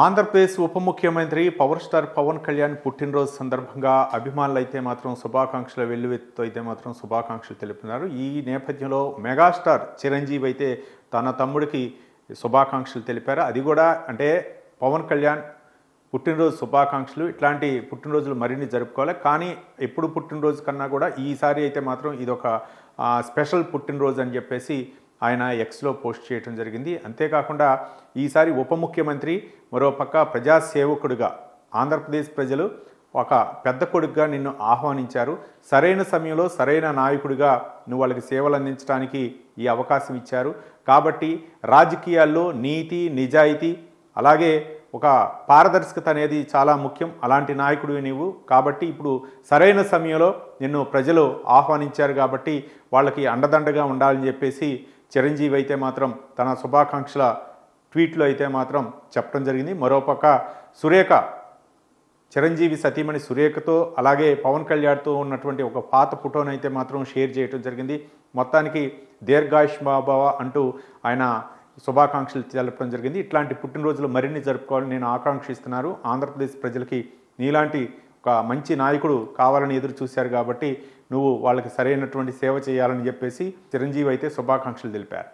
ఆంధ్రప్రదేశ్ ఉప ముఖ్యమంత్రి power star Pawan Kalyan పుట్టినరోజు సందర్భంగా అభిమానులు అయితే మాత్రం శుభాకాంక్షల వెల్లువెత్తుతో అయితే మాత్రం శుభాకాంక్షలు తెలుపుతున్నారు. ఈ నేపథ్యంలో మెగాస్టార్ చిరంజీవి అయితే తన తమ్ముడికి శుభాకాంక్షలు తెలిపారు. అది కూడా అంటే పవన్ కళ్యాణ్ పుట్టినరోజు శుభాకాంక్షలు, ఇట్లాంటి పుట్టినరోజులు మరిన్ని జరుపుకోవాలి. కానీ ఎప్పుడు పుట్టినరోజు కన్నా కూడా ఈసారి అయితే మాత్రం ఇదొక స్పెషల్ పుట్టినరోజు అని చెప్పేసి ఆయన ఎక్స్లో పోస్ట్ చేయడం జరిగింది. అంతేకాకుండా ఈసారి ఉప ముఖ్యమంత్రి, మరోపక్క ప్రజాసేవకుడిగా ఆంధ్రప్రదేశ్ ప్రజలు ఒక పెద్ద కొడుకుగా నిన్ను ఆహ్వానించారు. సరైన సమయంలో సరైన నాయకుడిగా నువ్వు వాళ్ళకి సేవలు అందించడానికి ఈ అవకాశం ఇచ్చారు. కాబట్టి రాజకీయాల్లో నీతి, నిజాయితీ, అలాగే ఒక పారదర్శకత అనేది చాలా ముఖ్యం. అలాంటి నాయకుడివి నీవు. కాబట్టి ఇప్పుడు సరైన సమయంలో నిన్ను ప్రజలు ఆహ్వానించారు కాబట్టి వాళ్ళకి అండదండగా ఉండాలని చెప్పేసి చిరంజీవి అయితే మాత్రం తన శుభాకాంక్షల ట్వీట్లో అయితే మాత్రం చెప్పడం జరిగింది. మరోపక్క సురేఖ, చిరంజీవి సతీమణి సురేఖతో అలాగే పవన్ కళ్యాణ్తో ఉన్నటువంటి ఒక పాత ఫోటోను అయితే మాత్రం షేర్ చేయడం జరిగింది. మొత్తానికి దీర్ఘాయుష్మాభవ అంటూ ఆయన శుభాకాంక్షలు తెలపడం జరిగింది. ఇట్లాంటి పుట్టినరోజులు మరిన్ని జరుపుకోవాలని నేను ఆకాంక్షిస్తున్నాను. ఆంధ్రప్రదేశ్ ప్రజలకి నీలాంటి ఒక మంచి నాయకుడు కావాలని ఎదురు చూశారు కాబట్టి నువ్వు వాళ్ళకి సరైనటువంటి సేవ చేయాలని చెప్పేసి చిరంజీవి అయితే శుభాకాంక్షలు తెలిపారు.